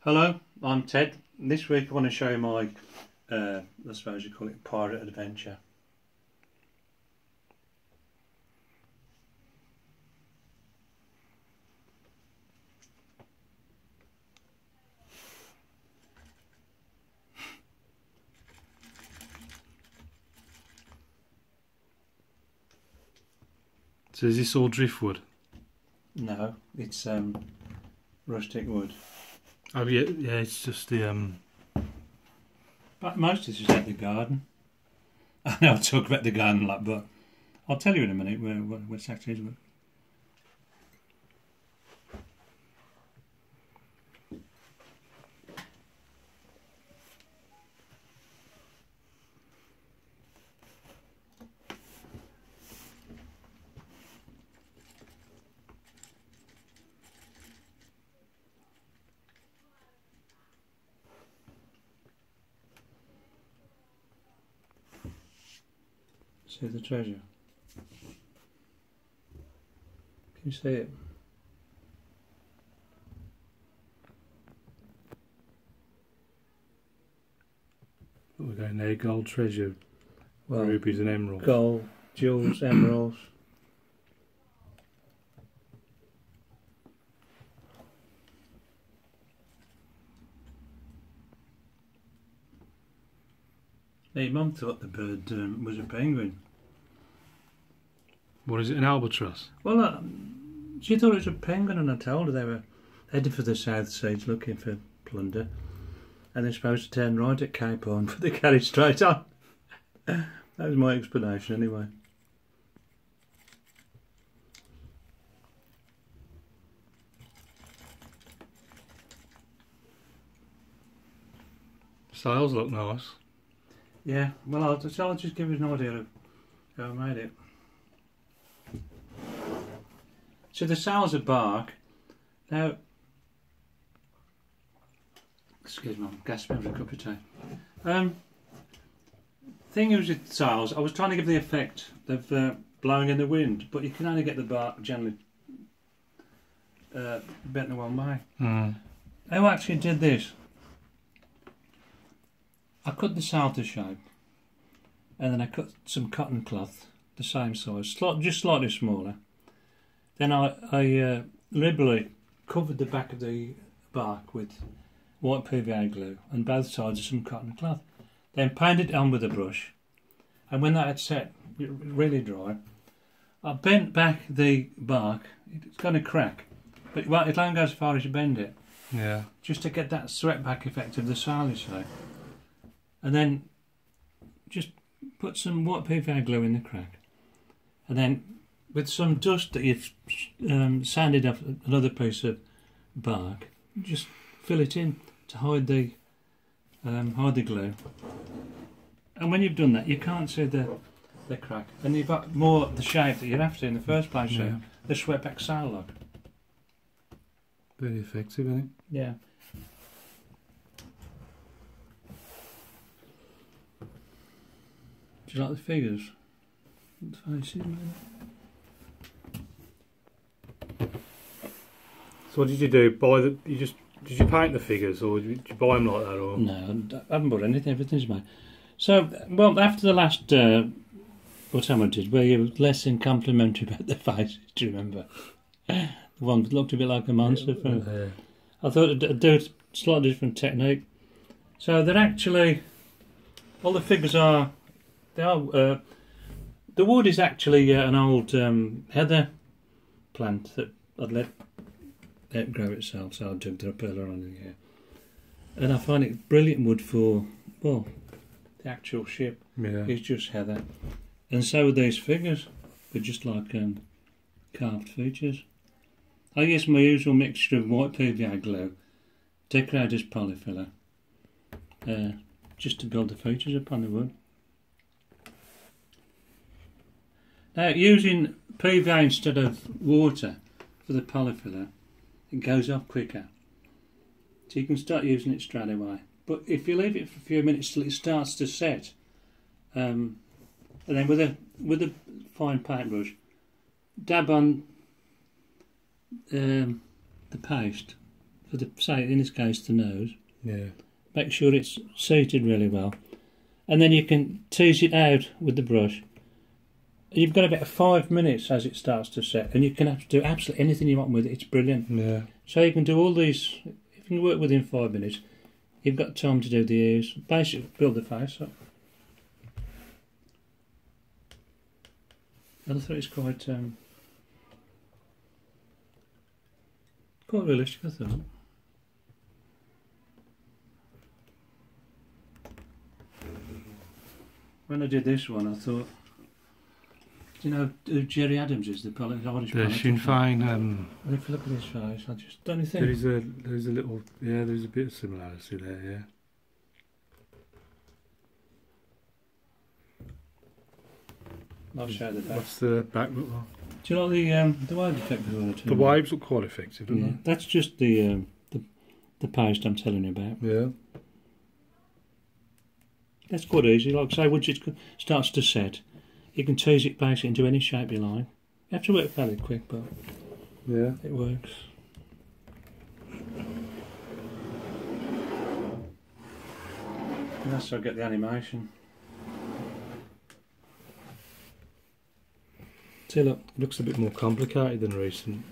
Hello, I'm Ted. This week I want to show you my, I suppose you call it pirate adventure. So is this all driftwood? No, it's rustic wood. Oh yeah, it's just the But most of this is at the garden. I know I talk about the garden a lot, but I'll tell you in a minute what it actually is. See the treasure? Can you see it? what we're going there, gold treasure, Well, rubies and emeralds. gold, jewels, emeralds. Hey, Mum thought the bird was a penguin. What is it, an albatross? Well, she thought it was a penguin, and I told her they were headed for the South Seas looking for plunder, and they're supposed to turn right at Cape Horn for the carriage straight on. That was my explanation, anyway. Sails look nice. Yeah, well, I'll just give you an idea of how I made it. So the sails are bark. Now, excuse me, I'm gasping for a cup of tea. Thing is with sails, I was trying to give the effect of blowing in the wind, but you can only get the bark generally bent the one way. I actually did this. I cut the sail to shape, and then I cut some cotton cloth, the same size, just slightly smaller. Then I liberally covered the back of the bark with white PVA glue and both sides of some cotton cloth. Then painted it on with a brush, and when that had set really dry, I bent back the bark. It's going to crack, but it won't go as far as you bend it. Yeah. Just to get that swept back effect of the sail, you see. And then just put some white PVA glue in the crack, and then with some dust that you've sanded off another piece of bark, just fill it in to hide the glue. And when you've done that, you can't see the crack, and you've got more the shape that you're after in the first place. Yeah. So the swept back sail look. Very effective, isn't it? Yeah. Do you like the figures? The faces, maybe? So what did you do? Did you paint the figures, or did you buy them like that, or? No, I haven't bought anything. Everything's mine. So, well, after the last whatever I did, where you were less than complimentary about the faces, do you remember? The one that looked a bit like a monster. Yeah. I thought I'd do a slightly different technique. So they're actually, all the figures are. The wood is actually an old heather plant that I'd let it grow itself, so I dug it up earlier on in the year. And I find it brilliant wood for, well, the actual ship is just heather. And so are these figures, they're just like carved features. I use my usual mixture of white PVA glue, decorator's polyfiller, just to build the features upon the wood. Now, using PVA instead of water for the polyfiller, it goes off quicker. So you can start using it straight away. But if you leave it for a few minutes till it starts to set, and then with a fine paintbrush, dab on the paste for the, say in this case, the nose. Yeah. Make sure it's seated really well. And then you can tease it out with the brush. You've got about 5 minutes as it starts to set, and you can have to do absolutely anything you want with it. It's brilliant. Yeah. So you can do all these, if you can work within 5 minutes, you've got time to do the ears. Basically, build the face up. And I thought it's quite realistic, I thought. When I did this one, I thought, do you know who Jerry Adams is, the Irish The Sinn Féin. If you look at his face, I just don't you think? There's a little, yeah, there's a bit of similarity there, yeah. I'll show the back. What's the back look like? Do you like the wave effect as well? The waves look quite effective, don't Yeah, that's just the paste I'm telling you about. they? Yeah. That's quite easy. Like I say, once it starts to set, you can tease it basically into any shape you like. You have to work fairly quick, but Yeah. it works. And that's how I get the animation. See, look. It looks a bit more complicated than recent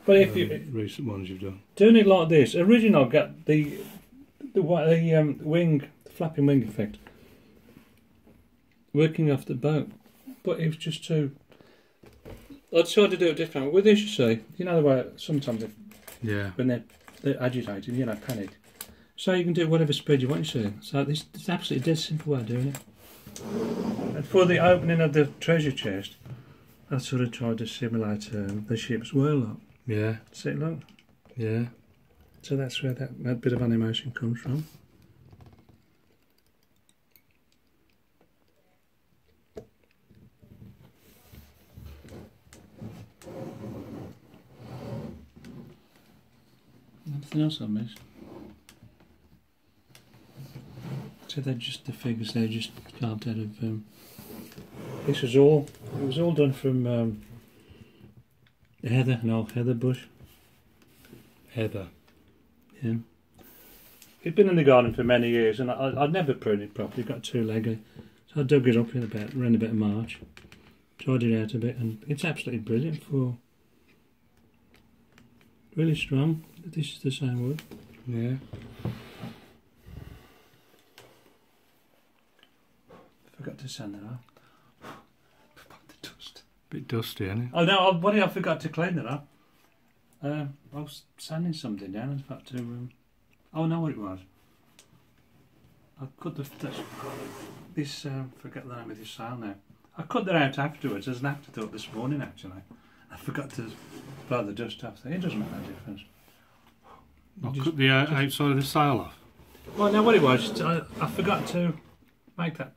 But if you recent ones you've done. doing it like this, originally I got the wing, the flapping wing effect, working off the boat, but it was just too. I tried to do it different. With this, you see, you know the way sometimes Yeah. when they're agitated, you know, panic. So you can do whatever speed you want, you see. So this is absolutely dead simple way of doing it. And for the opening of the treasure chest, I sort of tried to simulate the ship's whirl up. Yeah. See it, look. Yeah. So that's where that bit of animation comes from. Anything else I missed? So they're just the figures. They're just carved out of. This was all. It was all done from heather, an old heather bush. Heather. Yeah. It'd been in the garden for many years, and I'd never pruned it properly. It got too leggy, so I dug it up around a bit of March, tried it out a bit, and it's absolutely brilliant for. Really strong. This is the same wood. Yeah. Forgot to sand that off. The dust. Bit dusty, isn't it? Oh no! What did I forgot to clean that up? I was sanding something down and forgot to. Oh, I know what it was. I cut this. Forget the name of this sail now. I cut that out afterwards as an afterthought this morning. Actually, I forgot to blow the dust off there. It doesn't make no difference. I'll cut the outside of the sail off. Well, no, what it was, I forgot to make that.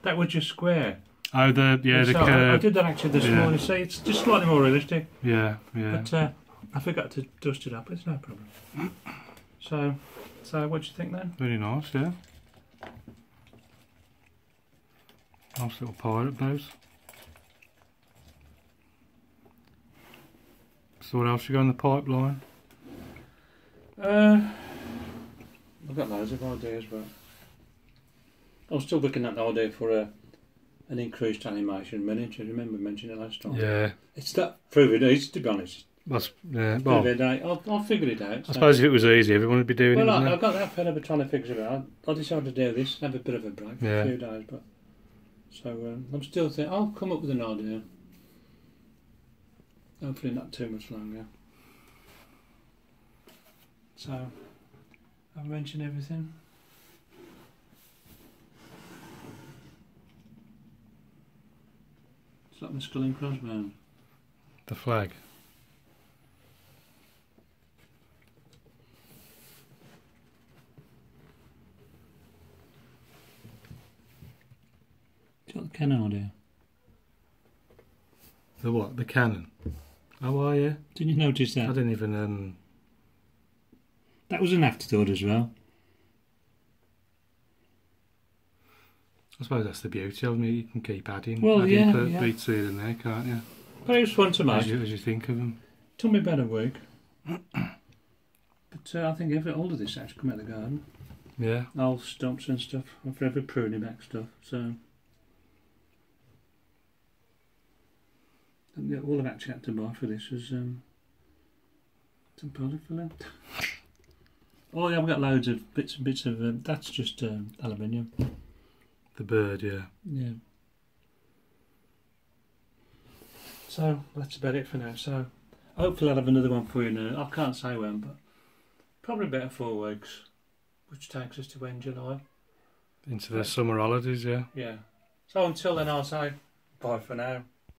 That was just square. Oh, the So curve. I did that actually this morning. See, it's just slightly more realistic. Yeah, yeah. But I forgot to dust it up. It's no problem. So what do you think then? Very nice, yeah. Nice little pirate boat. So what else you got in the pipeline? I've got loads of ideas, but I was still looking at the idea for an increased animation miniature. Remember mentioning it last time? Yeah. It's that proving it is, to be honest. That's, yeah, well, I'll figure it out. I suppose if it was easy, everyone would be doing it. Well, Wouldn't I've got that fed up of trying to figure it out. I decided to do this, have a bit of a break for a few days, but so I'm still thinking I'll come up with an idea. Hopefully not too much longer. So I've mentioned everything. It's like the skull and crossbones. The flag. It's got the cannon idea. The what? The cannon. Oh, yeah. Didn't you notice I that? didn't even. That was an afterthought as well. I suppose that's the beauty of them. You can keep adding. Well, adding yeah. beats here and there, can't you? But it was fun to make. As you think of them. Took me about a week. But But I think all of this actually come out of the garden. Yeah. Old stumps and stuff. I'm forever pruning back stuff. So and yeah, all I've actually had to buy for this was some polyfiller. Oh yeah, I've got loads of bits of that's just aluminium. The bird, yeah. Yeah. So that's about it for now. So hopefully I'll have another one for you now. I can't say when, but probably about 4 weeks, which takes us to when, July? Into the summer holidays, yeah. Yeah. So until then I'll say bye for now.